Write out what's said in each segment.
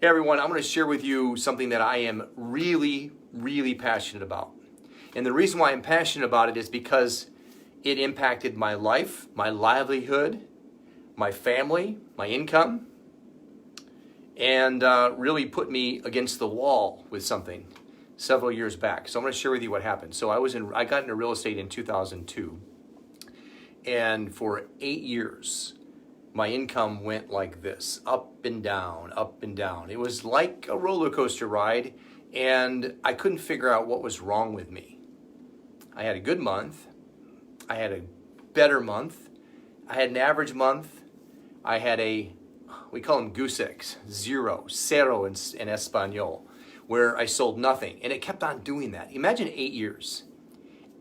Hey everyone, I'm going to share with you something that I am really, really passionate about. And the reason why I'm passionate about it is because it impacted my life, my livelihood, my family, my income, and really put me against the wall with something several years back. So I'm going to share with you what happened. So I got into real estate in 2002, and for 8 years, my income went like this, up and down, up and down. It was like a roller coaster ride, and I couldn't figure out what was wrong with me. I had a good month. I had a better month. I had an average month. I had we call them goose eggs, cero in Espanol, where I sold nothing. And it kept on doing that. Imagine 8 years.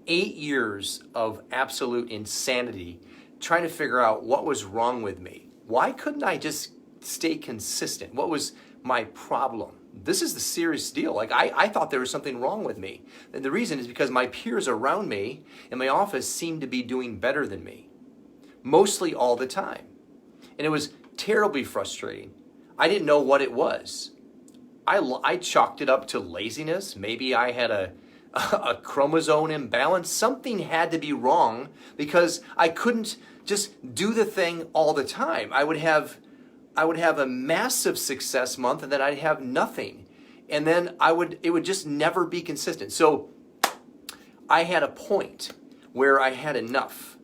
8 years of absolute insanity trying to figure out what was wrong with me. Why couldn't I just stay consistent? What was my problem? This is the serious deal. Like I thought there was something wrong with me. And the reason is because my peers around me in my office seemed to be doing better than me. Mostly all the time. And it was terribly frustrating. I didn't know what it was. I chalked it up to laziness. Maybe I had a chromosome imbalance. Something had to be wrong because I couldn't just do the thing all the time. I would have a massive success month and then I'd have nothing. And then it would just never be consistent. So I had a point where I had enough.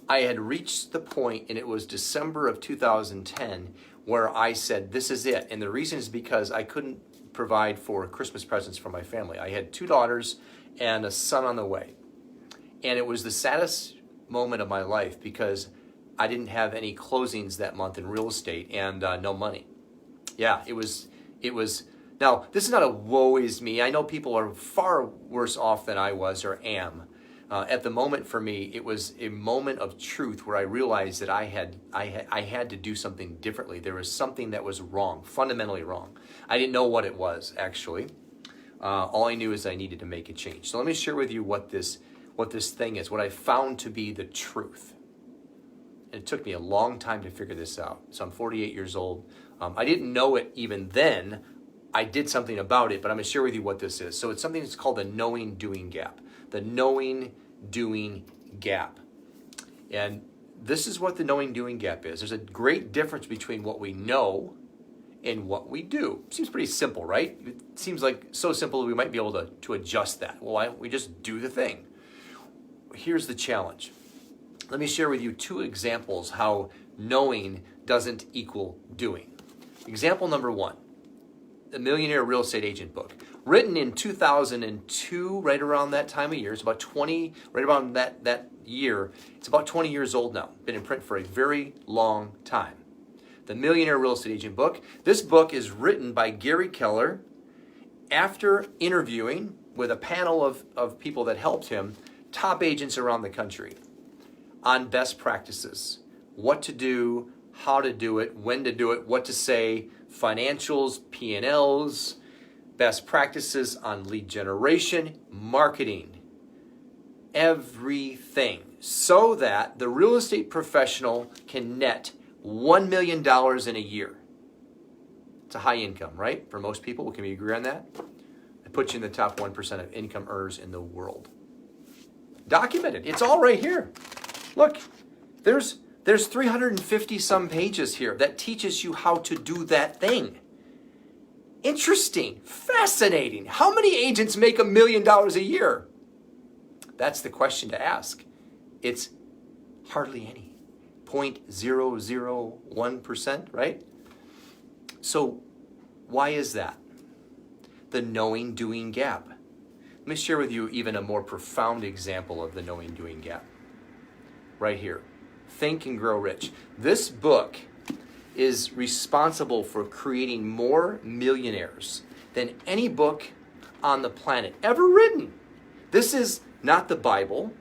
I had reached the point, and it was December of 2010, where I said, this is it. And the reason is because I couldn't provide for Christmas presents for my family. I had 2 daughters and a son on the way. And it was the saddest moment of my life because I didn't have any closings that month in real estate and no money. Yeah, it was. Now, this is not a woe is me. I know people are far worse off than I was or am. At the moment for me, it was a moment of truth where I realized that I had to do something differently. There was something that was wrong, fundamentally wrong. I didn't know what it was, actually. All I knew is I needed to make a change. So let me share with you what this thing is, what I found to be the truth. And it took me a long time to figure this out. So I'm 48 years old. I didn't know it even then. I did something about it, but I'm going to share with you what this is. So it's something that's called the knowing-doing gap. The knowing-doing gap. And this is what the knowing-doing gap is. There's a great difference between what we know and what we do. Seems pretty simple, right? It seems like so simple we might be able to adjust that. Well, why don't we just do the thing? Here's the challenge. Let me share with you 2 examples how knowing doesn't equal doing. Example number 1, the Millionaire Real Estate Agent book. Written in 2002, right around that time of year. It's about 20, right around that year. It's about 20 years old now. Been in print for a very long time. The Millionaire Real Estate Agent book. This book is written by Gary Keller after interviewing with a panel of people that helped him, top agents around the country, on best practices. What to do, how to do it, when to do it, what to say, financials, P&Ls, best practices on lead generation, marketing, everything, so that the real estate professional can net $1 million in a year. It's a high income, right? For most people, can we agree on that? It puts you in the top 1% of income earners in the world. Documented. It's all right here. Look, there's 350 some pages here that teaches you how to do that thing. Interesting, fascinating. How many agents make $1 million a year? That's the question to ask. It's hardly any. 0.001%, right? So why is that? The knowing-doing gap. Let me share with you even a more profound example of the knowing-doing gap. Right here. Think and Grow Rich. This book is responsible for creating more millionaires than any book on the planet ever written. This is not the Bible,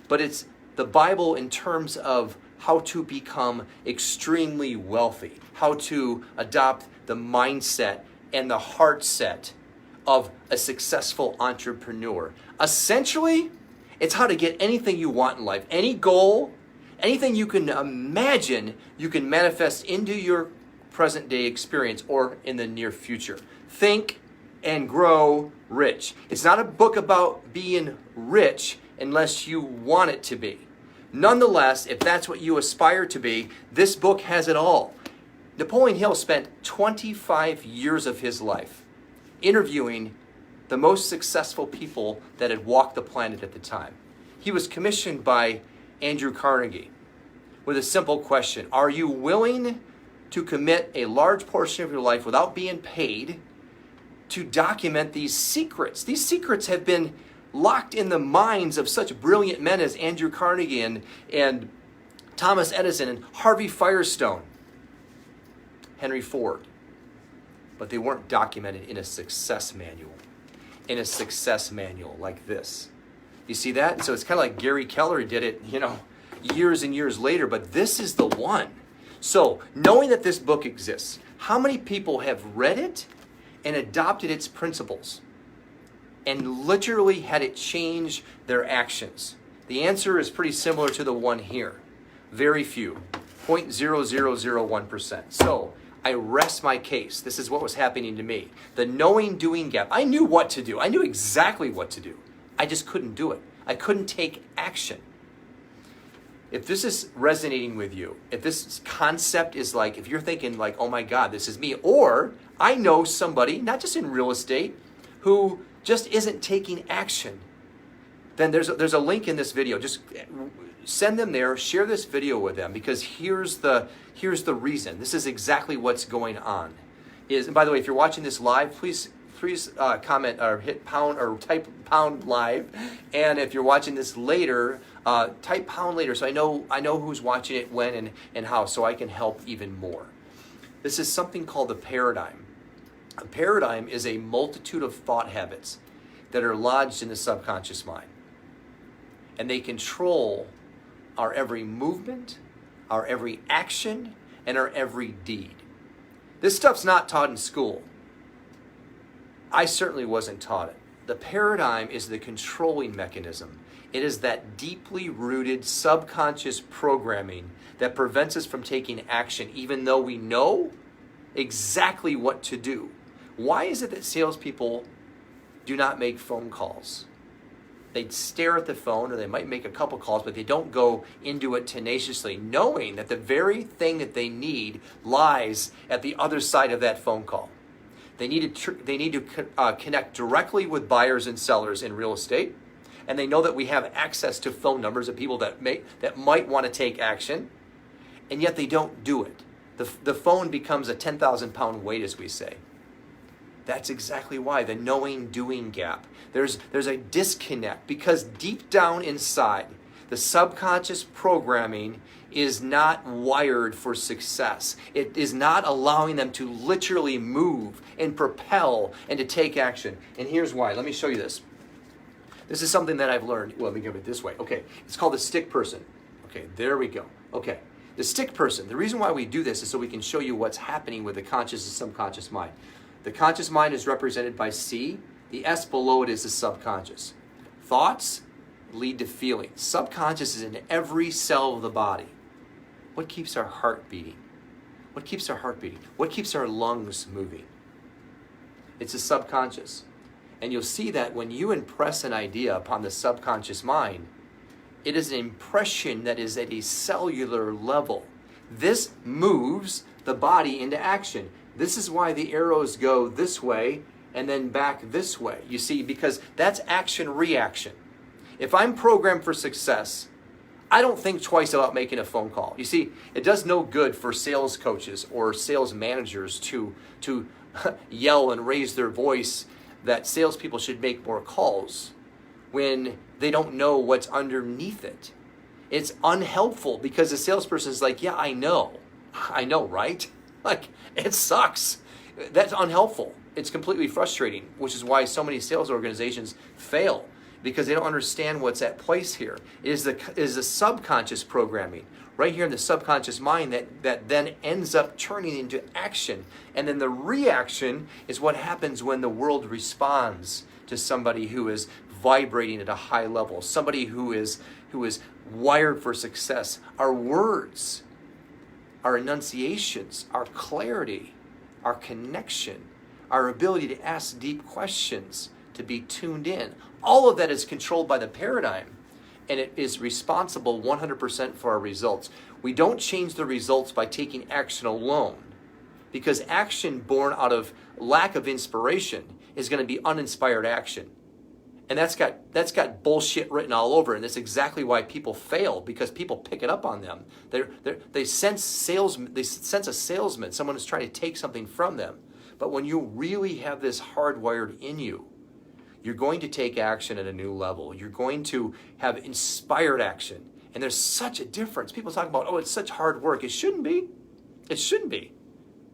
but it's the Bible in terms of how to become extremely wealthy, how to adopt the mindset and the heart set of a successful entrepreneur. Essentially, it's how to get anything you want in life, any goal, anything you can imagine, you can manifest into your present day experience or in the near future. Think and Grow Rich. It's not a book about being rich unless you want it to be. Nonetheless, if that's what you aspire to be, this book has it all. Napoleon Hill spent 25 years of his life interviewing the most successful people that had walked the planet at the time. He was commissioned by Andrew Carnegie with a simple question: are you willing to commit a large portion of your life without being paid to document these secrets? These secrets have been locked in the minds of such brilliant men as Andrew Carnegie and Thomas Edison and Harvey Firestone, Henry Ford. But they weren't documented in a success manual. In a success manual like this. You see that? So it's kind of like Gary Keller did it, years and years later, but this is the one. So, knowing that this book exists, how many people have read it and adopted its principles and literally had it change their actions? The answer is pretty similar to the one here. Very few, 0.0001%. So, I rest my case. This is what was happening to me. The knowing-doing gap. I knew what to do. I knew exactly what to do. I just couldn't do it. I couldn't take action. If this is resonating with you, if this concept is like, if you're thinking like, oh my God, this is me, or I know somebody, not just in real estate, who just isn't taking action, then there's a link in this video. Just send them there, share this video with them, because here's the reason. This is exactly what's going on. And by the way, if you're watching this live, please comment or hit pound or type pound live. And if you're watching this later, type pound later, so I know who's watching it, when, and how, so I can help even more. This is something called a paradigm. A paradigm is a multitude of thought habits that are lodged in the subconscious mind. And they control our every movement, our every action, and our every deed. This stuff's not taught in school. I certainly wasn't taught it. The paradigm is the controlling mechanism. It is that deeply rooted subconscious programming that prevents us from taking action, even though we know exactly what to do. Why is it that salespeople do not make phone calls? They stare at the phone, or they might make a couple calls, but they don't go into it tenaciously, knowing that the very thing that they need lies at the other side of that phone call. They need to connect directly with buyers and sellers in real estate, and they know that we have access to phone numbers of people that might want to take action, and yet they don't do it. The phone becomes a 10,000-pound weight, as we say. That's exactly why, the knowing-doing gap. There's a disconnect, because deep down inside, the subconscious programming is not wired for success. It is not allowing them to literally move and propel and to take action. And here's why. Let me show you this. This is something that I've learned. Well, let me give it this way. Okay, it's called the stick person. Okay, there we go. Okay, the stick person. The reason why we do this is so we can show you what's happening with the conscious and subconscious mind. The conscious mind is represented by C. The S below it is the subconscious. Thoughts lead to feelings. Subconscious is in every cell of the body. What keeps our heart beating? What keeps our heart beating? What keeps our lungs moving? It's the subconscious. And you'll see that when you impress an idea upon the subconscious mind, it is an impression that is at a cellular level. This moves the body into action. This is why the arrows go this way and then back this way. You see, because that's action-reaction. If I'm programmed for success, I don't think twice about making a phone call. You see, it does no good for sales coaches or sales managers to yell and raise their voice that salespeople should make more calls when they don't know what's underneath it. It's unhelpful, because the salesperson is like, yeah, I know, right? Like, it sucks. That's unhelpful. It's completely frustrating, which is why so many sales organizations fail, because they don't understand what's at place here. It is the subconscious programming right here in the subconscious mind that then ends up turning into action. And then the reaction is what happens when the world responds to somebody who is vibrating at a high level, somebody who is wired for success. Our words our enunciations, our clarity, our connection, our ability to ask deep questions, to be tuned in. All of that is controlled by the paradigm, and it is responsible 100% for our results. We don't change the results by taking action alone, because action born out of lack of inspiration is going to be uninspired action. And that's got bullshit written all over it. And that's exactly why people fail, because people pick it up on them. They sense a salesman, someone who's trying to take something from them. But when you really have this hardwired in you, you're going to take action at a new level. You're going to have inspired action. And there's such a difference. People talk about, oh, it's such hard work. It shouldn't be. It shouldn't be.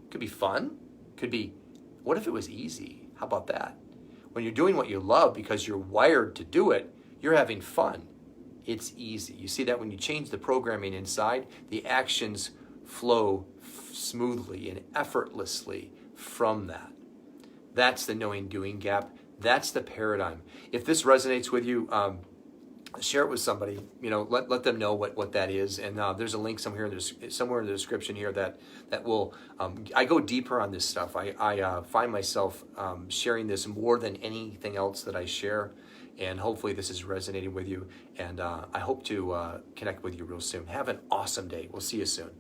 It could be fun. It could be, what if it was easy? How about that? When you're doing what you love because you're wired to do it, you're having fun. It's easy. You see that when you change the programming inside, the actions flow smoothly and effortlessly from that. That's the knowing-doing gap. That's the paradigm. If this resonates with you, share it with somebody. Let them know what that is. And there's a link somewhere in the description here that will. I go deeper on this stuff. I find myself sharing this more than anything else that I share, and hopefully this is resonating with you. And I hope to connect with you real soon. Have an awesome day. We'll see you soon.